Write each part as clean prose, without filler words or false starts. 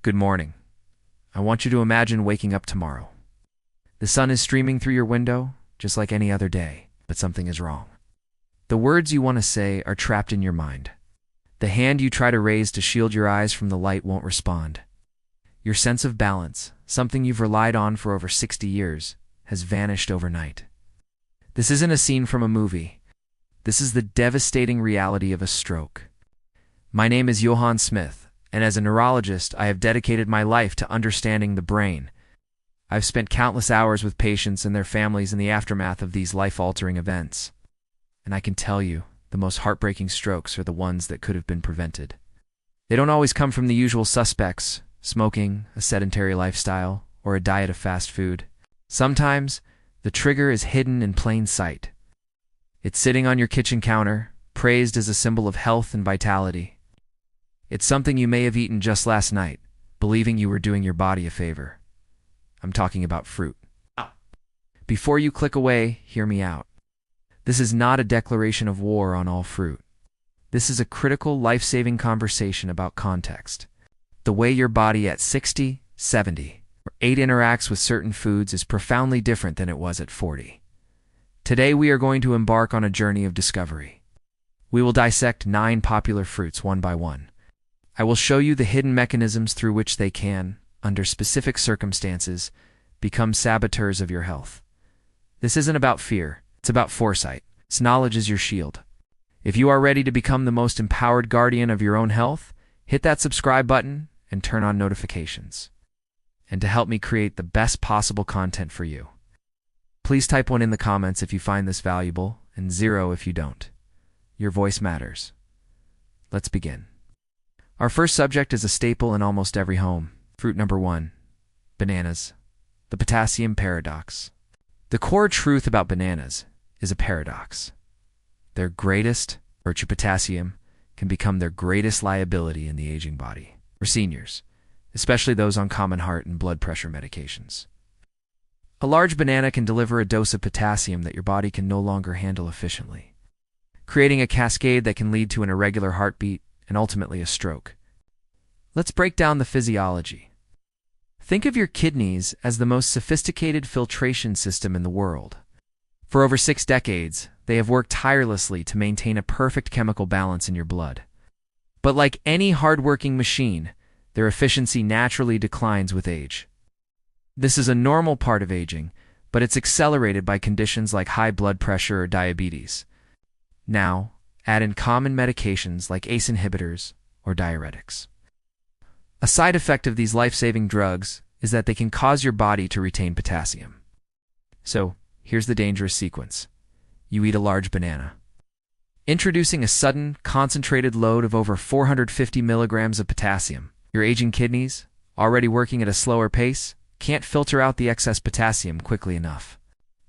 Good morning. I want you to imagine waking up tomorrow. The sun is streaming through your window, just like any other day, but something is wrong. The words you want to say are trapped in your mind. The hand you try to raise to shield your eyes from the light won't respond. Your sense of balance, something you've relied on for over 60 years, has vanished overnight. This isn't a scene from a movie. This is the devastating reality of a stroke. My name is Johann Smith, and as a neurologist, I have dedicated my life to understanding the brain. I've spent countless hours with patients and their families in the aftermath of these life-altering events. And I can tell you, the most heartbreaking strokes are the ones that could have been prevented. They don't always come from the usual suspects: smoking, a sedentary lifestyle, or a diet of fast food. Sometimes, the trigger is hidden in plain sight. It's sitting on your kitchen counter, praised as a symbol of health and vitality. It's something you may have eaten just last night, believing you were doing your body a favor. I'm talking about fruit. Before you click away, hear me out. This is not a declaration of war on all fruit. This is a critical, life-saving conversation about context. The way your body at 60, 70, or 8 interacts with certain foods is profoundly different than it was at 40. Today we are going to embark on a journey of discovery. We will dissect 9 popular fruits one by one. I will show you the hidden mechanisms through which they can, under specific circumstances, become saboteurs of your health. This isn't about fear, it's about foresight. This knowledge is your shield. If you are ready to become the most empowered guardian of your own health, hit that subscribe button and turn on notifications. And to help me create the best possible content for you, please type 1 in the comments if you find this valuable, and 0 if you don't. Your voice matters. Let's begin. Our first subject is a staple in almost every home. Fruit number 1, bananas. The potassium paradox. The core truth about bananas is a paradox. Their greatest virtue, potassium, can become their greatest liability in the aging body, for seniors, especially those on common heart and blood pressure medications. A large banana can deliver a dose of potassium that your body can no longer handle efficiently, creating a cascade that can lead to an irregular heartbeat and ultimately a stroke. Let's break down the physiology. Think of your kidneys as the most sophisticated filtration system in the world. For over 6 decades, they have worked tirelessly to maintain a perfect chemical balance in your blood. But like any hardworking machine, their efficiency naturally declines with age. This is a normal part of aging, but it's accelerated by conditions like high blood pressure or diabetes. Now, add in common medications like ACE inhibitors or diuretics. A side effect of these life-saving drugs is that they can cause your body to retain potassium. So, here's the dangerous sequence. You eat a large banana. Introducing a sudden, concentrated load of over 450 milligrams of potassium. Your aging kidneys, already working at a slower pace, can't filter out the excess potassium quickly enough.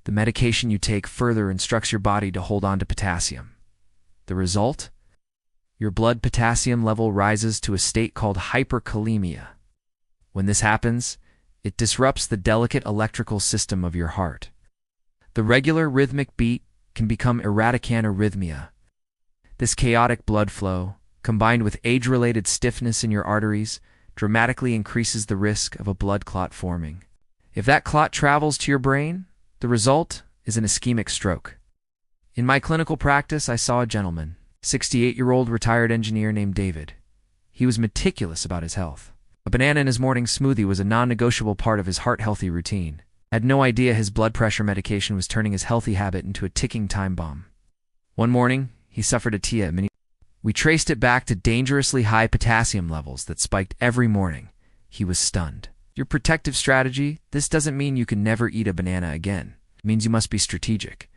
The medication you take further instructs your body to hold on to potassium. The result? Your blood potassium level rises to a state called hyperkalemia. When this happens, it disrupts the delicate electrical system of your heart. The regular rhythmic beat can become erratic arrhythmia. This chaotic blood flow, combined with age-related stiffness in your arteries, dramatically increases the risk of a blood clot forming. If that clot travels to your brain, the result is an ischemic stroke. In my clinical practice, I saw a gentleman, 68-year-old retired engineer named David. He was meticulous about his health. A banana in his morning smoothie was a non-negotiable part of his heart-healthy routine. Had no idea his blood pressure medication was turning his healthy habit into a ticking time bomb. One morning, he suffered a TIA. We traced it back to dangerously high potassium levels that spiked every morning. He was stunned. Your protective strategy, this doesn't mean you can never eat a banana again. It means you must be strategic.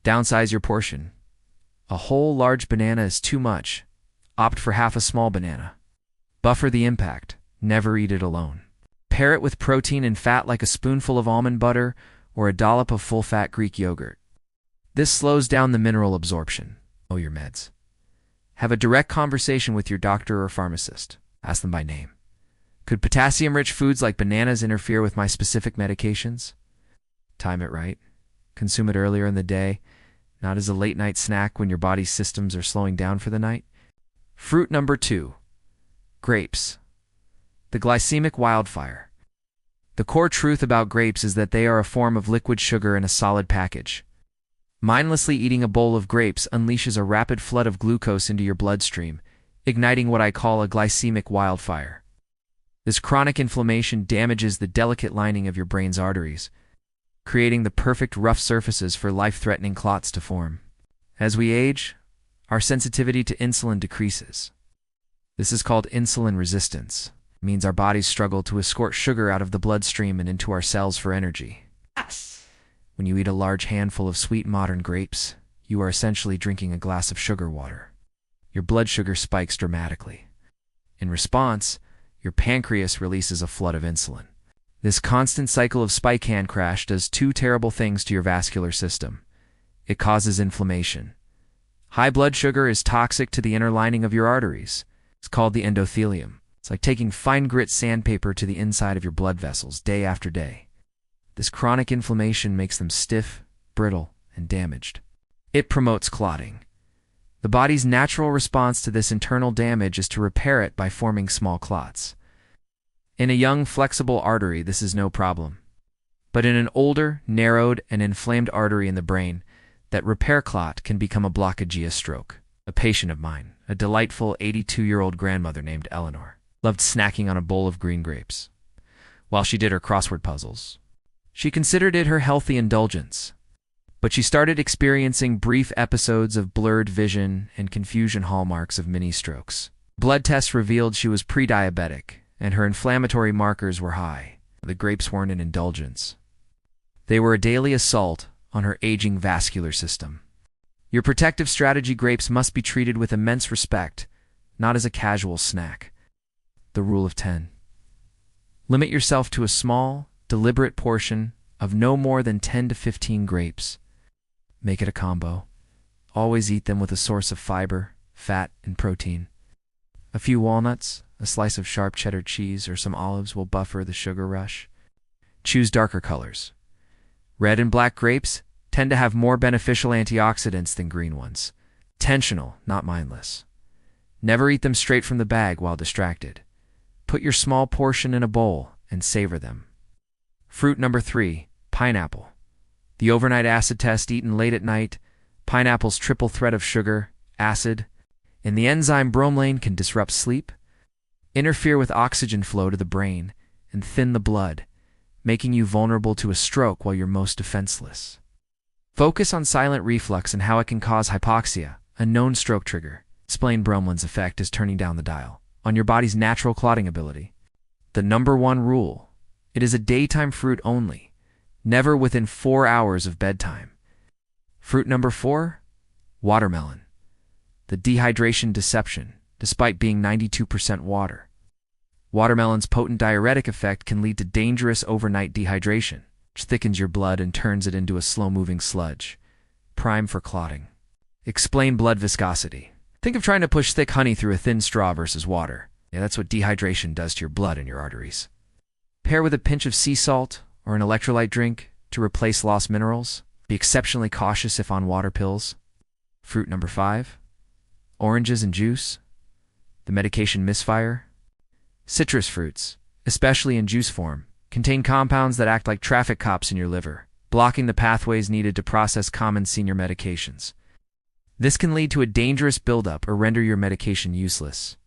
Downsize your portion. A whole large banana is too much. Opt for half a small banana. Buffer the impact. Never eat it alone. Pair it with protein and fat like a spoonful of almond butter or a dollop of full-fat Greek yogurt. This slows down the mineral absorption. Know your meds. Have a direct conversation with your doctor or pharmacist. Ask them by name. Could potassium-rich foods like bananas interfere with my specific medications? Time it right. Consume it earlier in the day, not as a late-night snack when your body's systems are slowing down for the night. Fruit number 2, grapes. The glycemic wildfire. The core truth about grapes is that they are a form of liquid sugar in a solid package. Mindlessly eating a bowl of grapes unleashes a rapid flood of glucose into your bloodstream, igniting what I call a glycemic wildfire. This chronic inflammation damages the delicate lining of your brain's arteries, creating the perfect rough surfaces for life-threatening clots to form. As we age, our sensitivity to insulin decreases. This is called insulin resistance. It means our bodies struggle to escort sugar out of the bloodstream and into our cells for energy. Yes! When you eat a large handful of sweet modern grapes, you are essentially drinking a glass of sugar water. Your blood sugar spikes dramatically. In response, your pancreas releases a flood of insulin. This constant cycle of spike hand crash does two terrible things to your vascular system. It causes inflammation. High blood sugar is toxic to the inner lining of your arteries. It's called the endothelium. It's like taking fine grit sandpaper to the inside of your blood vessels day after day. This chronic inflammation makes them stiff, brittle, and damaged. It promotes clotting. The body's natural response to this internal damage is to repair it by forming small clots. In a young, flexible artery, this is no problem. But in an older, narrowed, and inflamed artery in the brain, that repair clot can become a blockage, a stroke. A patient of mine, a delightful 82-year-old grandmother named Eleanor, loved snacking on a bowl of green grapes while she did her crossword puzzles. She considered it her healthy indulgence, but she started experiencing brief episodes of blurred vision and confusion, hallmarks of mini strokes. Blood tests revealed she was pre-diabetic, and her inflammatory markers were high. The grapes weren't an indulgence. They were a daily assault on her aging vascular system. Your protective strategy: grapes must be treated with immense respect, not as a casual snack. The rule of 10. Limit yourself to a small, deliberate portion of no more than 10 to 15 grapes. Make it a combo. Always eat them with a source of fiber, fat, and protein. A few walnuts, a slice of sharp cheddar cheese, or some olives will buffer the sugar rush. Choose darker colors. Red and black grapes tend to have more beneficial antioxidants than green ones. Intentional, not mindless. Never eat them straight from the bag while distracted. Put your small portion in a bowl and savor them. Fruit number 3, pineapple. The overnight acid test eaten late at night, pineapple's triple threat of sugar, acid, and the enzyme bromelain can disrupt sleep, interfere with oxygen flow to the brain, and thin the blood, making you vulnerable to a stroke while you're most defenseless. Focus on silent reflux and how it can cause hypoxia, a known stroke trigger. Explain bromelain's effect is turning down the dial on your body's natural clotting ability. The number 1 rule: it is a daytime fruit only, never within 4 hours of bedtime. Fruit number 4, watermelon. The dehydration deception, despite being 92% water. Watermelon's potent diuretic effect can lead to dangerous overnight dehydration, which thickens your blood and turns it into a slow-moving sludge, prime for clotting. Explain blood viscosity. Think of trying to push thick honey through a thin straw versus water. Yeah, that's what dehydration does to your blood and your arteries. Pair with a pinch of sea salt or an electrolyte drink to replace lost minerals. Be exceptionally cautious if on water pills. Fruit number 5, oranges and juice. The medication misfire. Citrus fruits, especially in juice form, contain compounds that act like traffic cops in your liver, blocking the pathways needed to process common senior medications. This can lead to a dangerous buildup or render your medication useless.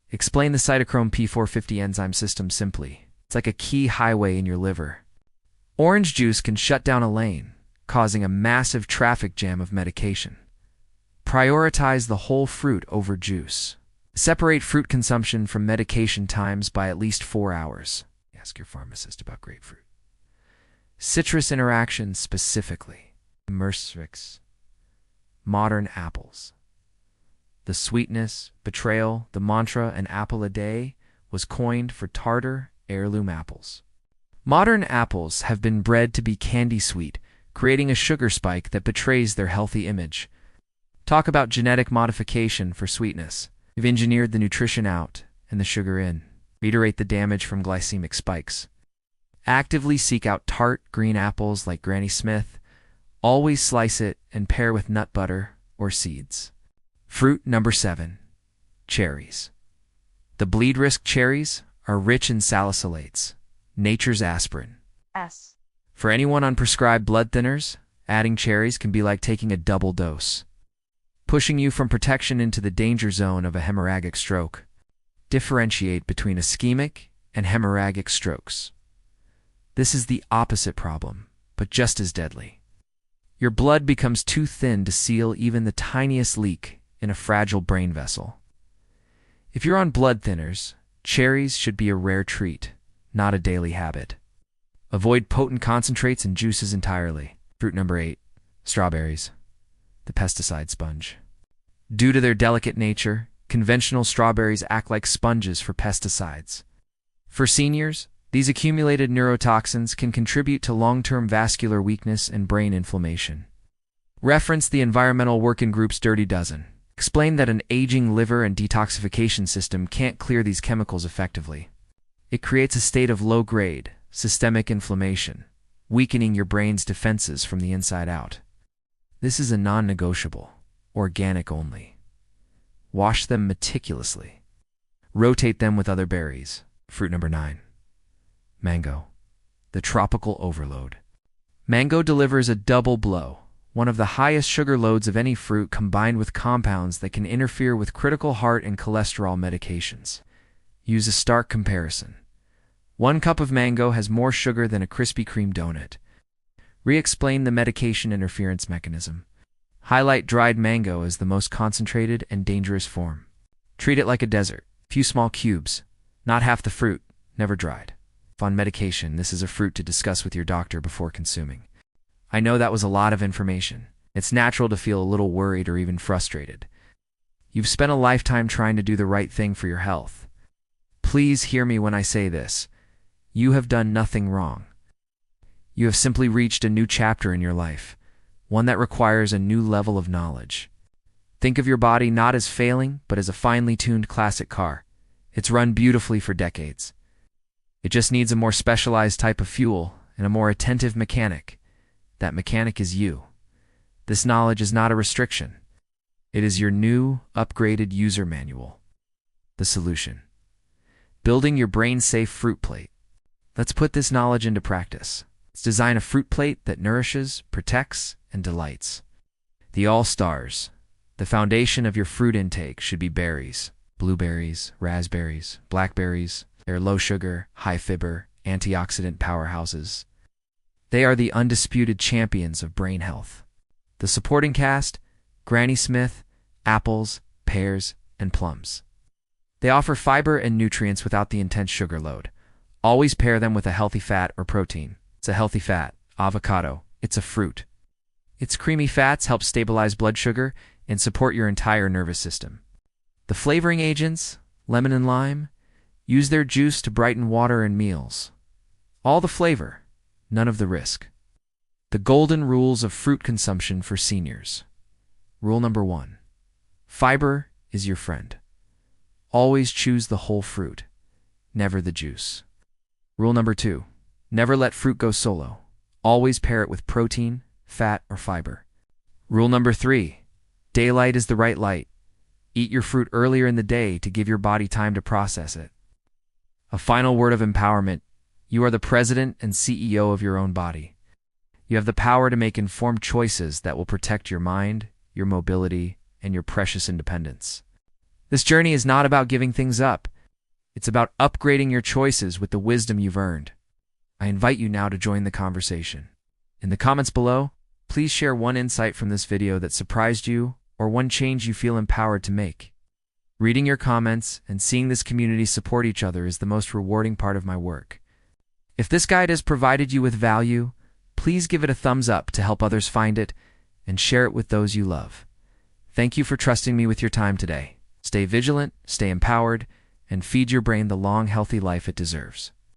Explain the cytochrome P450 enzyme system simply. It's like a key highway in your liver. Orange juice can shut down a lane, causing a massive traffic jam of medication. Prioritize the whole fruit over juice. Separate fruit consumption from medication times by at least 4 hours. Ask your pharmacist about grapefruit. Citrus interactions specifically. Mercifix. Modern apples. The sweetness, betrayal, the mantra, an apple a day was coined for Tartar heirloom apples. Modern apples have been bred to be candy sweet, creating a sugar spike that betrays their healthy image. Talk about genetic modification for sweetness. We've engineered the nutrition out and the sugar in. Reiterate the damage from glycemic spikes. Actively seek out tart green apples like Granny Smith. Always slice it and pair with nut butter or seeds. Fruit number 7, cherries. The bleed risk cherries are rich in salicylates, nature's aspirin. S. For anyone on prescribed blood thinners, adding cherries can be like taking a double dose, pushing you from protection into the danger zone of a hemorrhagic stroke. Differentiate between ischemic and hemorrhagic strokes. This is the opposite problem, but just as deadly. Your blood becomes too thin to seal even the tiniest leak in a fragile brain vessel. If you're on blood thinners, cherries should be a rare treat, not a daily habit. Avoid potent concentrates and juices entirely. Fruit number 8, strawberries, the pesticide sponge. Due to their delicate nature, conventional strawberries act like sponges for pesticides. For seniors, these accumulated neurotoxins can contribute to long-term vascular weakness and brain inflammation. Reference the Environmental Working Group's Dirty Dozen. Explain that an aging liver and detoxification system can't clear these chemicals effectively. It creates a state of low-grade, systemic inflammation, weakening your brain's defenses from the inside out. This is a non-negotiable, organic only. Wash them meticulously. Rotate them with other berries. Fruit number 9, mango, the tropical overload. Mango delivers a double blow, one of the highest sugar loads of any fruit combined with compounds that can interfere with critical heart and cholesterol medications. Use a stark comparison. 1 cup of mango has more sugar than a Krispy Kreme donut. Re-explain the medication interference mechanism. Highlight dried mango as the most concentrated and dangerous form. Treat it like a dessert, few small cubes, not half the fruit, never dried. If on medication, this is a fruit to discuss with your doctor before consuming. I know that was a lot of information. It's natural to feel a little worried or even frustrated. You've spent a lifetime trying to do the right thing for your health. Please hear me when I say this. You have done nothing wrong. You have simply reached a new chapter in your life, one that requires a new level of knowledge. Think of your body not as failing, but as a finely tuned classic car. It's run beautifully for decades. It just needs a more specialized type of fuel and a more attentive mechanic. That mechanic is you. This knowledge is not a restriction. It is your new, upgraded user manual. The solution: building your brain-safe fruit plate. Let's put this knowledge into practice. Let's design a fruit plate that nourishes, protects, and delights. The all-stars. The foundation of your fruit intake should be berries, blueberries, raspberries, blackberries. They're low-sugar, high-fiber, antioxidant powerhouses. They are the undisputed champions of brain health. The supporting cast: Granny Smith, apples, pears, and plums. They offer fiber and nutrients without the intense sugar load. Always pair them with a healthy fat or protein. It's a healthy fat, avocado. It's a fruit. Its creamy fats help stabilize blood sugar and support your entire nervous system. The flavoring agents, lemon and lime, use their juice to brighten water and meals. All the flavor, none of the risk. The golden rules of fruit consumption for seniors. Rule number 1. Fiber is your friend. Always choose the whole fruit, never the juice. Rule number 2. Never let fruit go solo. Always pair it with protein, fat, or fiber. Rule number 3. Daylight is the right light. Eat your fruit earlier in the day to give your body time to process it. A final word of empowerment: you are the president and CEO of your own body. You have the power to make informed choices that will protect your mind, your mobility, and your precious independence. This journey is not about giving things up. It's about upgrading your choices with the wisdom you've earned. I invite you now to join the conversation. In the comments below, please share one insight from this video that surprised you or one change you feel empowered to make. Reading your comments and seeing this community support each other is the most rewarding part of my work. If this guide has provided you with value, please give it a thumbs up to help others find it and share it with those you love. Thank you for trusting me with your time today. Stay vigilant, stay empowered, and feed your brain the long, healthy life it deserves.